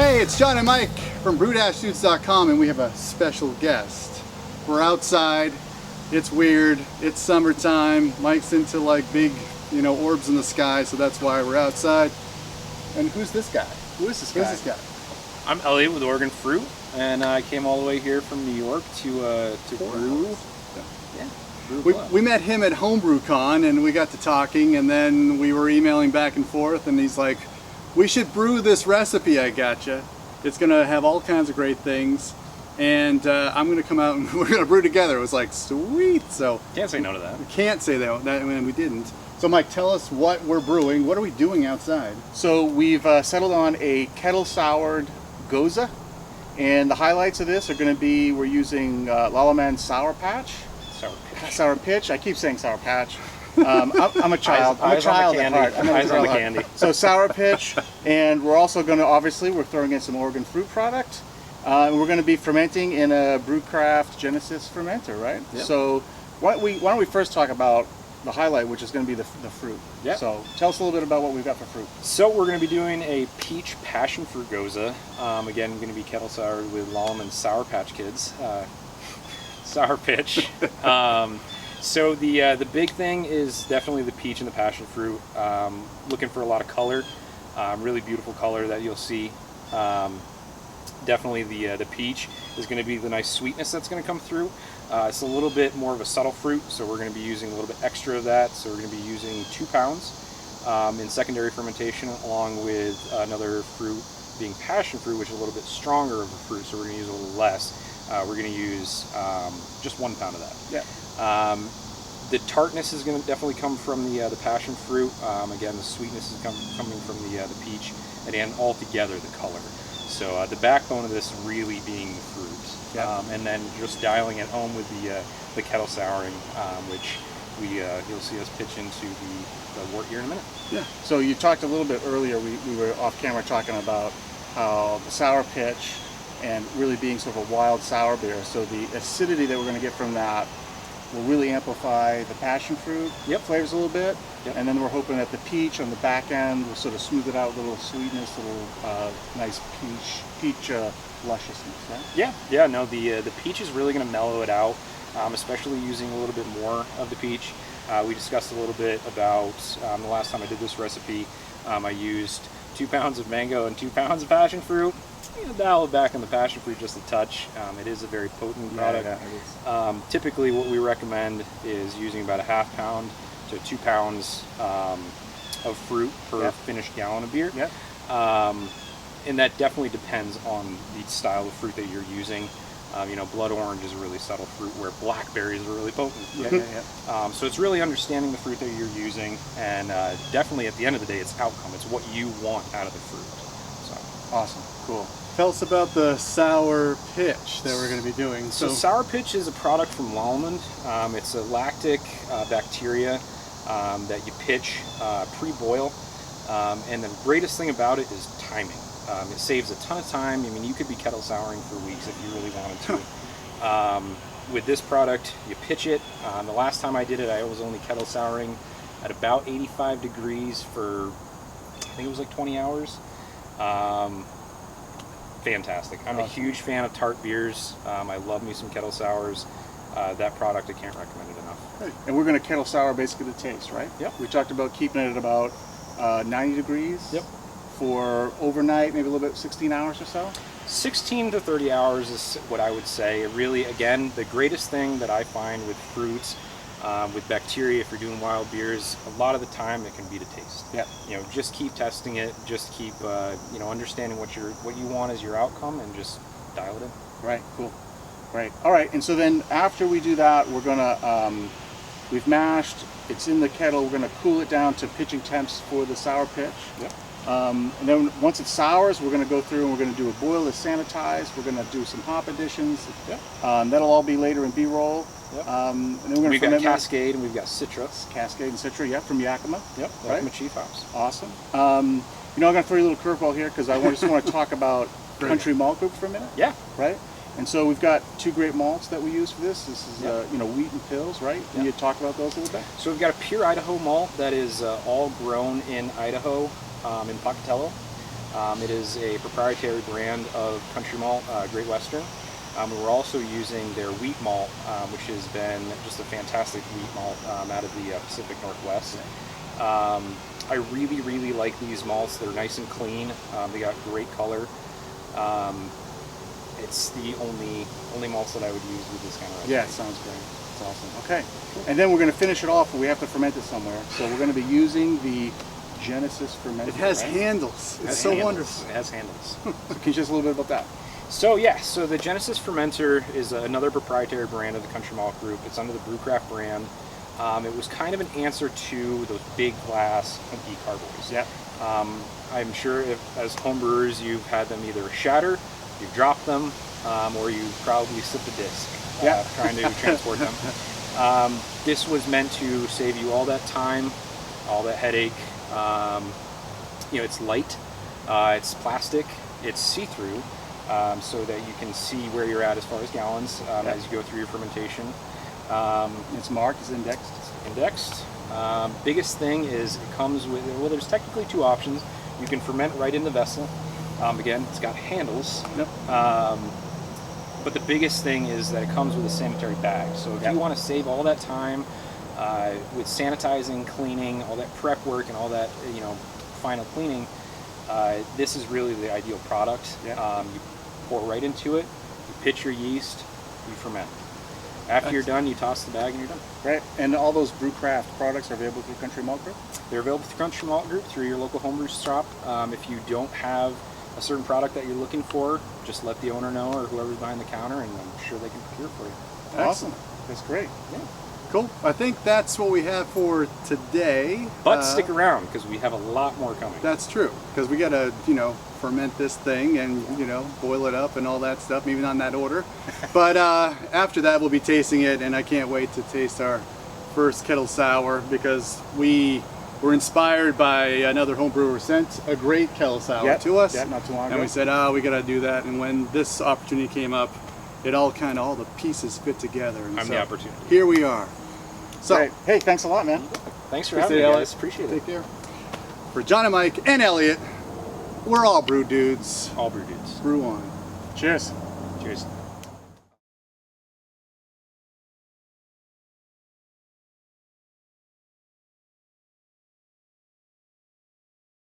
Hey, it's John and Mike from brew-shoots.com, and we have a special guest. We're outside, it's weird, it's summertime, Mike's into like big, orbs in the sky, so that's why we're outside. And who's this guy? Who is this guy? Who's this guy? I'm Elliot with Oregon Fruit, and I came all the way here from New York to brew. We met him at HomebrewCon, and we got to talking, and then we were emailing back and forth, and he's like, we should brew this recipe I gotcha. It's gonna have all kinds of great things, and I'm gonna come out and we're gonna brew together. It was like, sweet. So can't say no to that. We can't say that when we didn't. So Mike, tell us what we're brewing. What are we doing outside? So we've settled on a Kettle Sour Gose, and the highlights of this are going to be we're using Lallemand Sour Pitch. I keep saying Sour Patch. I'm a child. I'm a child at heart. Eyes on the candy. So Sour Pitch, and we're also going to we're throwing in some Oregon Fruit product. And we're going to be fermenting in a Brewcraft Genesis fermenter, right? Yep. So why don't we first talk about the highlight, which is going to be the fruit. Yeah. So tell us a little bit about what we've got for fruit. So we're going to be doing a peach passionfruit gose. Again, going to be kettle soured with Lallemand Sour Kids Sour Pitch. So the big thing is definitely the peach and the passion fruit. Looking for a lot of color, really beautiful color that you'll see. Definitely the peach is going to be the nice sweetness that's going to come through. It's a little bit more of a subtle fruit, so we're going to be using a little bit extra of that. So we're going to be using 2 pounds in secondary fermentation, along with another fruit being passion fruit, which is a little bit stronger of a fruit, so we're going to use a little less. We're going to use just 1 pound of that. Yeah. The tartness is going to definitely come from the passion fruit. Again, the sweetness is coming from the peach, and then altogether the color. So the backbone of this really being the fruit. Yeah. And then just dialing it home with the kettle souring, which you'll see us pitch into the wort here in a minute. Yeah. So you talked a little bit earlier, we were off camera talking about how the sour pitch and really being sort of a wild sour beer. So the acidity that we're going to get from that will really amplify the passion fruit flavors a little bit. Yep. And then we're hoping that the peach on the back end will sort of smooth it out with a little sweetness, a little nice peach lusciousness. Right? Yeah. No, the peach is really going to mellow it out, especially using a little bit more of the peach. We discussed a little bit about the last time I did this recipe. I used 2 pounds of mango and 2 pounds of passion fruit. Dial it back on the passion fruit just a touch. It is a very potent product. Yeah, typically what we recommend is using about a ½ pound to 2 pounds of fruit per finished gallon of beer. Yeah. And that definitely depends on the style of fruit that you're using. Blood orange is a really subtle fruit, where blackberries are really potent. So it's really understanding the fruit that you're using, and definitely at the end of the day, it's outcome. It's what you want out of the fruit. So awesome. Cool. Tell us about the sour pitch that we're going to be doing. So sour pitch is a product from Lallemand. It's a lactic bacteria that you pitch pre-boil, and the greatest thing about it is timing. It saves a ton of time. I mean, you could be kettle souring for weeks if you really wanted to. With this product, you pitch it. The last time I did it, I was only kettle souring at about 85 degrees for, I think it was like 20 hours. Fantastic. I'm a huge fan of tart beers. I love me some kettle sours. That product, I can't recommend it enough. Right. And we're going to kettle sour basically the taste, right? Yep. We talked about keeping it at about 90 degrees. Yep. For overnight, maybe a little bit, 16 hours or so? 16 to 30 hours is what I would say. It really, again, the greatest thing that I find with fruits, with bacteria, if you're doing wild beers, a lot of the time it can be the taste. Yeah. Just keep testing it. Just keep, understanding what you want as your outcome, and just dial it in. Right. Cool. Right. All right. And so then after we do that, we're gonna we've mashed. It's in the kettle. We're gonna cool it down to pitching temps for the sour pitch. Yep. And then once it sours, we're going to go through and we're going to do a boil to sanitize. We're going to do some hop additions. Yep. That'll all be later in B-roll. Yep. And then we're going to ferment. We've got Cascade and we've got Citra. Cascade and Citra, yeah, from Yakima. Yep. Yakima Chief Hops. Awesome. I'm going to throw you a little curveball here because I just want to talk about Country Malt Group for a minute. Yeah. Right. And so we've got 2 great malts that we use for this. This is wheat and pills, right? Can you talk about those a little bit? So we've got a pure Idaho malt that is all grown in Idaho, in Pocatello. It is a proprietary brand of country malt, Great Western. We're also using their wheat malt, which has been just a fantastic wheat malt out of the Pacific Northwest. I really, really like these malts. They're nice and clean. They got great color. It's the only malts that I would use with this kind of recipe. Yeah, it sounds great. It's awesome. Okay, and then we're going to finish it off, but we have to ferment it somewhere. So we're going to be using the Genesis fermenter. It has right? handles. It's so wonderful. It has handles. So can you just a little bit about that? So yeah, so the Genesis fermenter is another proprietary brand of the Country Malt Group. It's under the Brewcraft brand. It was kind of an answer to those big glass hunky carboys. Yeah. I'm sure if, as homebrewers, you've had them either shatter, you've dropped them, or you probably slipped a disc trying to transport them. This was meant to save you all that time, all that headache. You know, it's light, it's plastic, it's see-through, so that you can see where you're at as far as gallons as you go through your fermentation. It's marked, it's indexed. Indexed. Biggest thing is it comes with, well, there's technically two options. You can ferment right in the vessel. Again, it's got handles. Yep. But the biggest thing is that it comes with a sanitary bag. So if you want to save all that time with sanitizing, cleaning, all that prep work and all that, you know, final cleaning, this is really the ideal product. Yeah. You pour right into it, you pitch your yeast, you ferment. After you're done, you toss the bag and you're done. Right, and all those Brewcraft products are available through Country Malt Group? They're available through Country Malt Group, through your local homebrew shop. If you don't have a certain product that you're looking for, just let the owner know or whoever's behind the counter, and I'm sure they can procure for you. Awesome. That's great. Yeah. Cool. I think that's what we have for today. But stick around, because we have a lot more coming. That's true, because we got to, you know, ferment this thing and, you know, boil it up and all that stuff, maybe not in that order. But after that, we'll be tasting it, and I can't wait to taste our first Kettle Sour, because we were inspired by another home brewer sent a great Kettle Sour to us. Yeah, not too long ago. And we said, we got to do that. And when this opportunity came up, it all the pieces fit together. And I'm the opportunity. Here we are. So, Great. Hey, thanks a lot, man. Thanks for having me, guys. Appreciate it. Take care. For John and Mike and Elliot, we're all brew dudes. All brew dudes. Brew on. Cheers. Cheers.